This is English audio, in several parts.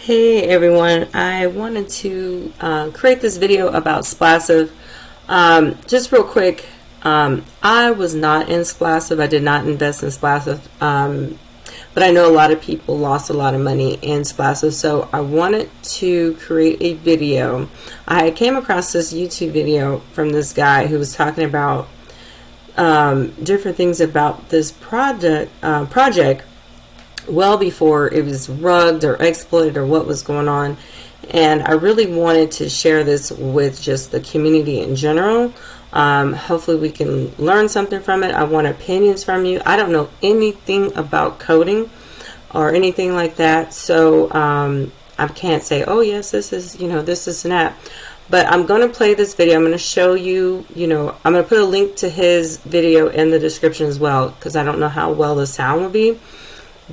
Hey everyone, I wanted to create this video about Splassive. Just real quick, I was not in Splassive. I did not invest in Splassive, but I know a lot of people lost a lot of money in Splassive, so I wanted to create a video. I came across this YouTube video from this guy who was talking about different things about this project well before it was rugged or exploited or what was going on. And I really wanted to share this with just the community in general. Hopefully we can learn something from it. I want opinions from you. I don't know anything about coding or anything like that, so I can't say, oh yes, this is, this is an app. But I'm going to play this video. I'm going to show you, I'm going to put a link to his video in the description as well, because I don't know how well the sound will be.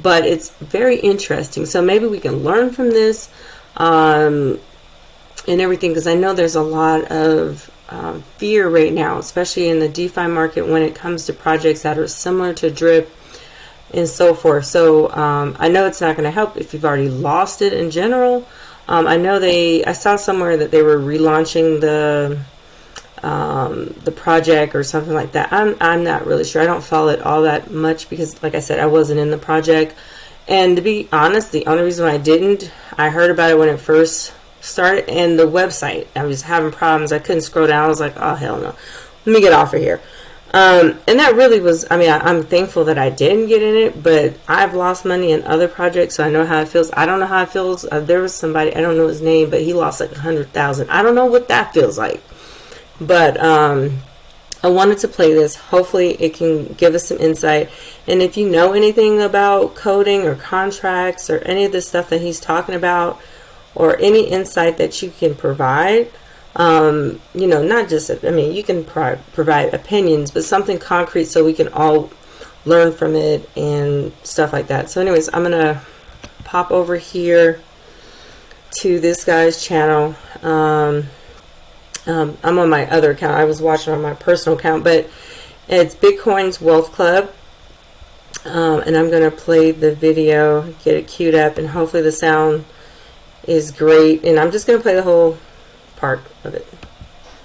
But it's very interesting, so maybe we can learn from this and everything, because I know there's a lot of fear right now, especially in the DeFi market, when it comes to projects that are similar to Drip and so forth. So I know it's not going to help if you've already lost it in general. I know I saw somewhere that they were relaunching the project or something like that. I'm not really sure. I don't follow it all that much because, like I said, I wasn't in the project. And to be honest, the only reason I heard about it when it first started, and the website. I was having problems. I couldn't scroll down. I was like, oh hell no, let me get off of here. And that really was, I'm thankful that I didn't get in it, but I've lost money in other projects, so I know how it feels. I don't know how it feels. There was somebody, I don't know his name, but he lost like 100,000. I don't know what that feels like. But I wanted to play this. Hopefully it can give us some insight. And if you know anything about coding or contracts or any of the stuff that he's talking about, or any insight that you can provide, not just, you can provide opinions, but something concrete so we can all learn from it and stuff like that. So anyways, I'm going to pop over here to this guy's channel. I'm on my other account. I was watching on my personal account, but it's Bitcoin's Wealth Club. And I'm going to play the video, get it queued up, and hopefully the sound is great. And I'm just going to play the whole part of it.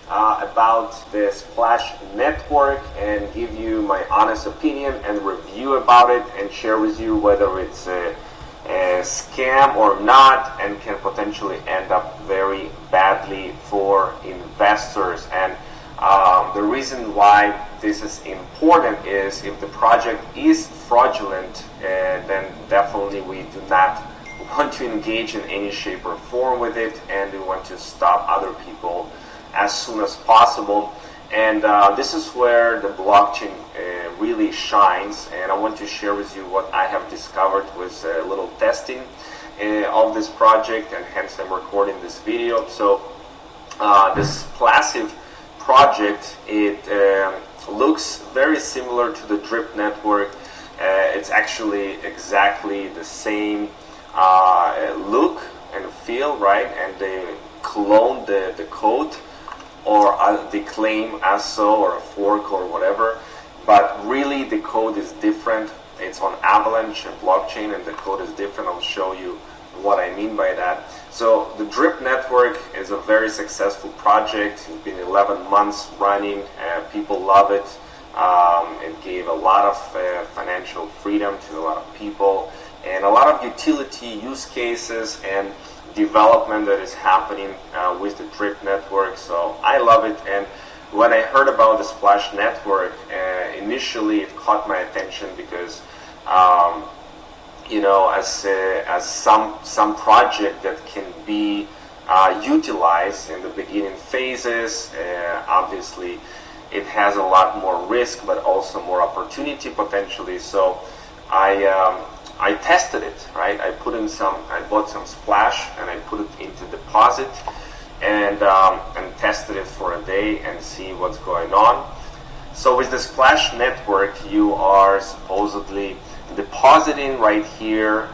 About the Splash network, and give you my honest opinion and review about it, and share with you whether it's a scam or not, and can potentially end up very badly for investors. And the reason why this is important is if the project is fraudulent, then definitely we do not want to engage in any shape or form with it, and we want to stop other people as soon as possible. And this is where the blockchain really shines, and I want to share with you what I have discovered with a little testing of this project, and hence I'm recording this video. So this Splassive project, it looks very similar to the Drip network. It's actually exactly the same look and feel, right? And they cloned the code, or they claim as so, or a fork or whatever, but really the code is different. It's on Avalanche and blockchain, and the code is different. I'll show you what I mean by that. So the Drip network is a very successful project. It's been 11 months running. People love it. It gave a lot of financial freedom to a lot of people, and a lot of utility use cases and development that is happening with the Drip network. So I love it. And when I heard about the Splash network, initially it caught my attention because as some project that can be utilized in the beginning phases, obviously it has a lot more risk, but also more opportunity potentially. So I tested it, right? I bought some Splash, and I put it into deposit, and tested it for a day and see what's going on. So with the Splash network, you are supposedly depositing right here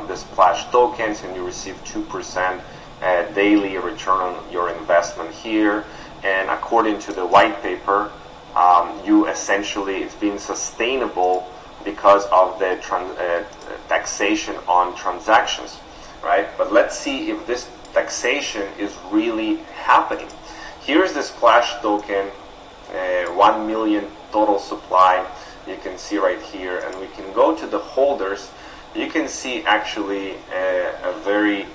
the Splash tokens, and you receive 2% daily return on your investment here. And according to the white paper, it's been sustainable because of the taxation on transactions. right? But let's see if this taxation is really happening. Here's the Splash token, 1 million total supply. You can see right here, and we can go to the holders. You can see actually a very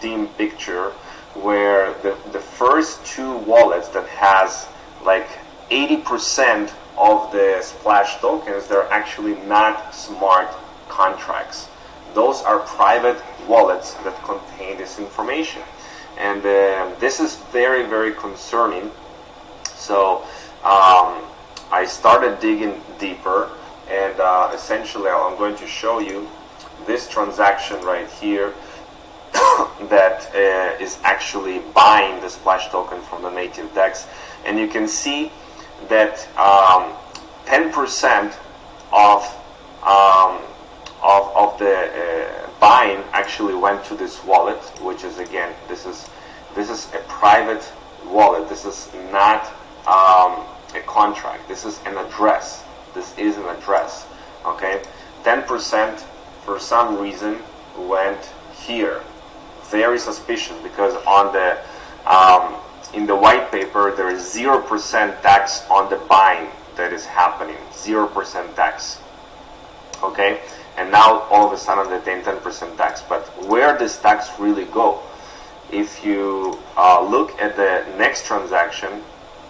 dim picture where the first two wallets that has like 80% of the Splash tokens, they're actually not smart contracts. Those are private wallets that contain this information, and this is very, very concerning. So I started digging deeper, and essentially I'm going to show you this transaction right here that is actually buying the Splash token from the native DEX, and you can see that 10% of the buying actually went to this wallet, which is, again, this is a private wallet. This is not a contract. This is an address. This is an address. Okay, 10% for some reason went here. Very suspicious, because on the in the white paper there is 0% tax on the buying that is happening. 0% tax. Okay, and now all of a sudden they take 10% tax. But where does tax really go? If you look at the next transaction,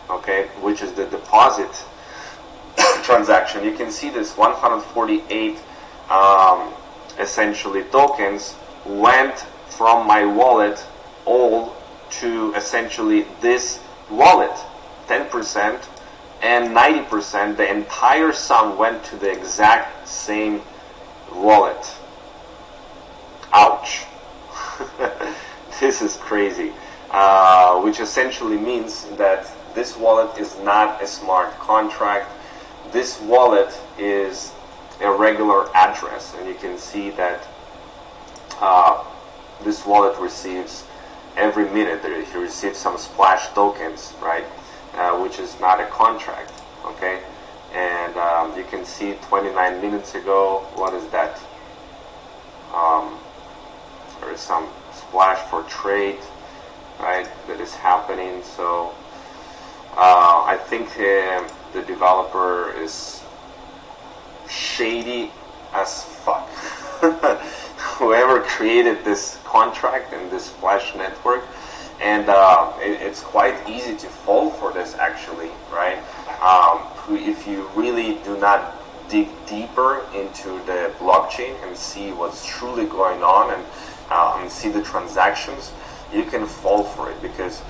okay, which is the deposit transaction, you can see this 148 essentially tokens went from my wallet all to essentially this wallet. 10% and 90%, the entire sum went to the exact same wallet. Ouch. This is crazy, which essentially means that this wallet is not a smart contract. This wallet is a regular address, and you can see that this wallet receives every minute. He receives some Splash tokens, right, which is not a contract. Okay, and you can see 29 minutes ago, what is that? There is some Splash for trade, right, that is happening. So I think the developer is shady as fuck. Whoever created this contract and this Splash network, and it's quite easy to fall for this, actually, right? If you really do not dig deeper into the blockchain and see what's truly going on, and see the transactions, you can fall for it, because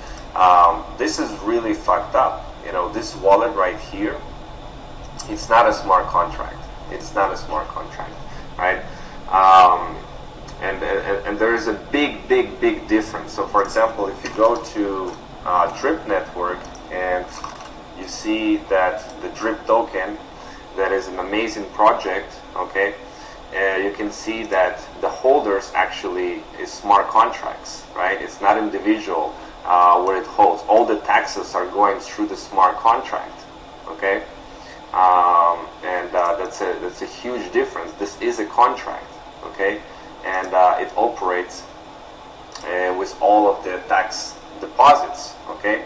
this is really fucked up. You know, this wallet right here, it's not a smart contract. It's not a smart contract, right? And there is a big difference. So, for example, if you go to Drip Network and you see that the Drip token, that is an amazing project, okay, you can see that the holders actually is smart contracts, right? It's not individual where it holds. All the taxes are going through the smart contract, okay, and that's a huge difference. This is a contract, okay, and it operates with all of the tax deposits, okay.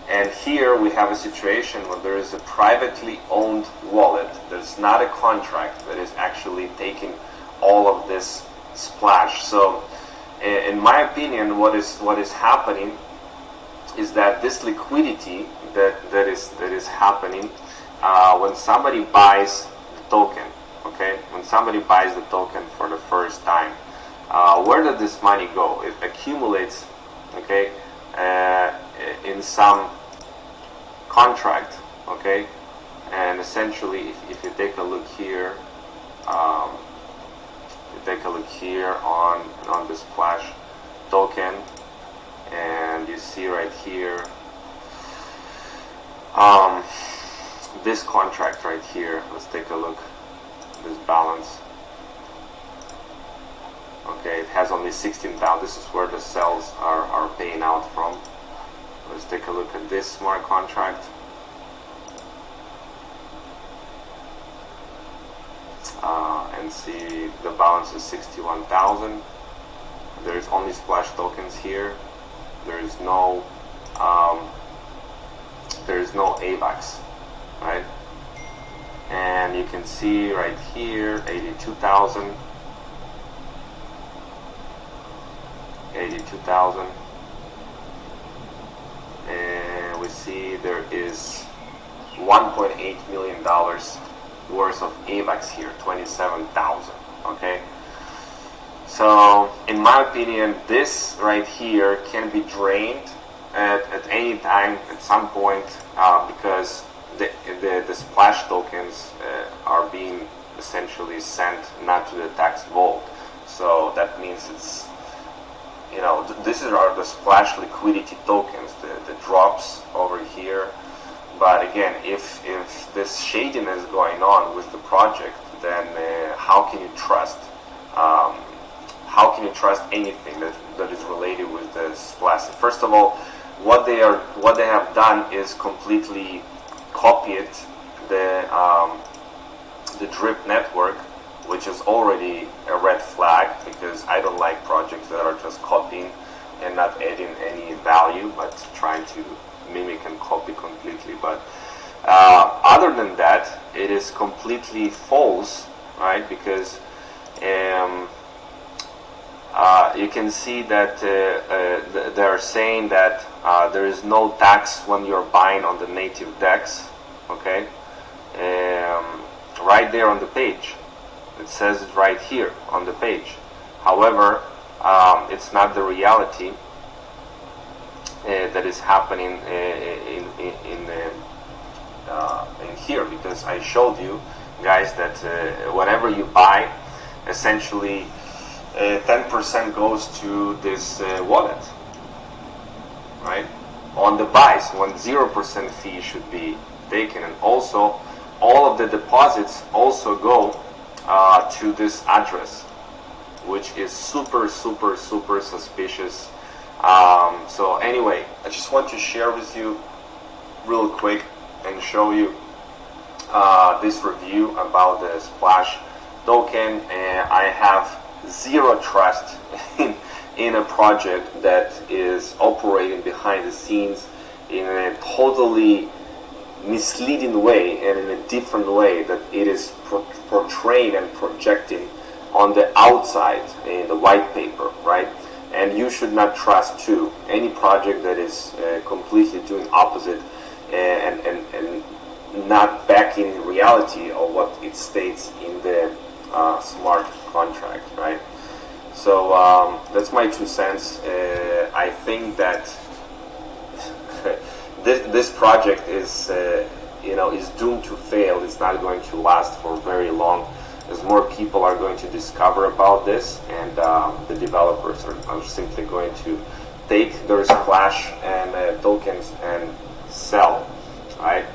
And here we have a situation where there is a privately owned wallet. There's not a contract that is actually taking all of this Splash. So, in my opinion, what is happening is that this liquidity that is happening when somebody buys the token, okay, when somebody buys the token for the first time, where does this money go? It accumulates, okay, in some contract, okay, and essentially if you take a look here, on the Splash token, and you see right here this contract right here. Let's take a look at this balance. Okay, it has only 16,000. This is where the cells are paying out from. Let's take a look at this smart contract. And see the balance is 61,000. There's only Splash tokens here. There's no AVAX, right? And you can see right here 82,000, 82,000, and we see there is $1.8 million worth of AVAX here, 27,000. Okay, so in my opinion, this right here can be drained at any time, at some point, because the Splash tokens are being essentially sent not to the tax vault. So that means it's, you know, this are the Splash liquidity tokens, the drops over here. But again, if this shadiness going on with the project, then how can you trust? How can you trust anything that is related with the Splassive? First of all, what they have done is completely copied the drip network, which is already a red flag, because I don't like projects that are just copying and not adding any value, but trying to mimic and copy completely. But other than that, it is completely false, right? Because you can see that they are saying that there is no tax when you're buying on the native DEX. Okay, right there on the page, it says it right here on the page. However, it's not the reality that is happening in here, because I showed you guys that whenever you buy, essentially 10% goes to this wallet, right? On the buys, when 0% fee should be taken, and also all of the deposits also go to this address, which is super suspicious. So anyway, I just want to share with you real quick and show you this review about the Splash token. I have zero trust in a project that is operating behind the scenes in a totally misleading way and in a different way that it is portraying and projecting on the outside in the white paper, right? And you should not trust too any project that is completely doing opposite and not backing reality of what it states in the smart contract, right? So that's my 2 cents. I think that this project is is doomed to fail. It's not going to last for very long, as more people are going to discover about this, and the developers are simply going to take their Splash and tokens and sell, right?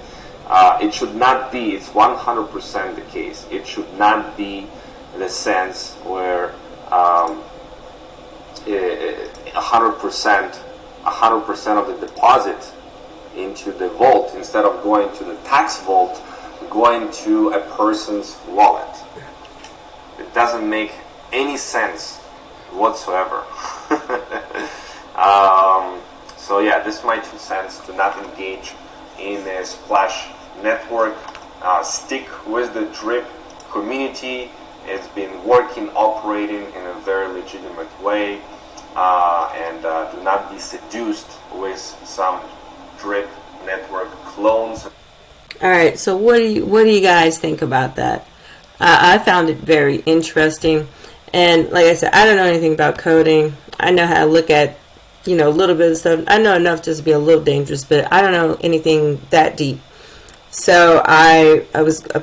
It should not be, it's 100% the case, it should not be the sense where 100% of the deposit into the vault, instead of going to the tax vault, going to a person's wallet. It doesn't make any sense whatsoever. So yeah, this is my 2 cents. Do not engage in a Splash network. Stick with the drip community. It's been working, operating in a very legitimate way, and do not be seduced with some drip network clones. All right, so what do you guys think about that? I found it very interesting, and like I said, I don't know anything about coding. I know how to look at a little bit of stuff. I know enough just to be a little dangerous, but I don't know anything that deep. So I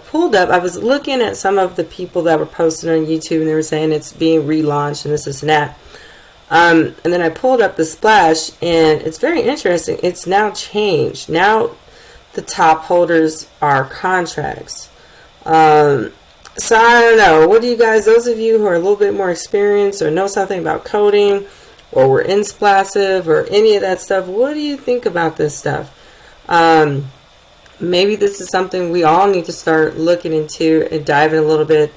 pulled up, I was looking at some of the people that were posting on YouTube, and they were saying it's being relaunched and this and that. And then I pulled up the Splash, and it's very interesting. It's now changed. Now the top holders are contracts. So I don't know. What do you guys, those of you who are a little bit more experienced or know something about coding, or were in Splassive or any of that stuff, what do you think about this stuff? Maybe this is something we all need to start looking into and diving a little bit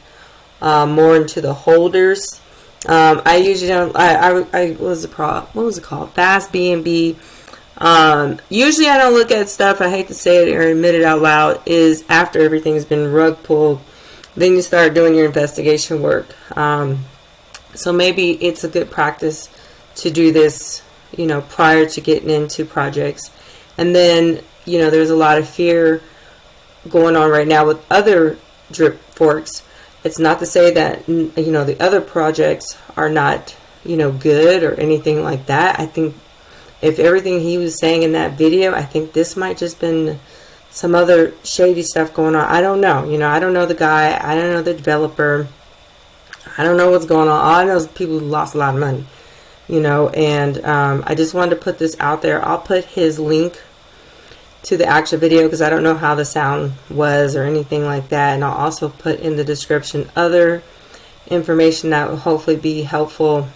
more into the holders I usually don't. What was it called? Fast BNB. Usually I don't look at stuff. I hate to say it or admit it out loud. Is after everything's been rug pulled, then you start doing your investigation work. So maybe it's a good practice to do this, prior to getting into projects. And then, there's a lot of fear going on right now with other drip forks. It's not to say that, the other projects are not, good or anything like that. I think if everything he was saying in that video, I think this might just been some other shady stuff going on. I don't know. I don't know the guy. I don't know the developer. I don't know what's going on. All I know is people who lost a lot of money, and I just wanted to put this out there. I'll put his link to the actual video because I don't know how the sound was or anything like that. And I'll also put in the description other information that will hopefully be helpful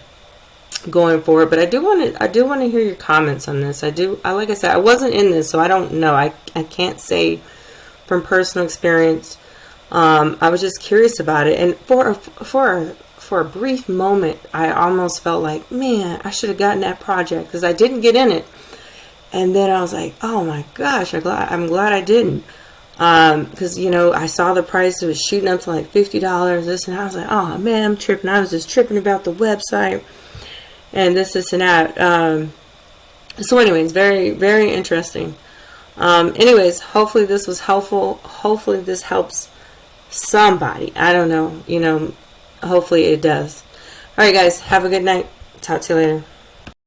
going forward. But I do want to hear your comments on this. Like I said, I wasn't in this, so I don't know. I can't say from personal experience. I was just curious about it, and for a brief moment, I almost felt like, man, I should have gotten that project because I didn't get in it. And then I was like, oh my gosh, I'm glad I didn't. Because, I saw the price, it was shooting up to like $50, this, and I was like, oh man, I'm tripping. I was just tripping about the website and this and that. So anyways, very, very interesting. Anyways, hopefully this was helpful. Hopefully this helps somebody. I don't know, hopefully it does. All right, guys, have a good night. Talk to you later.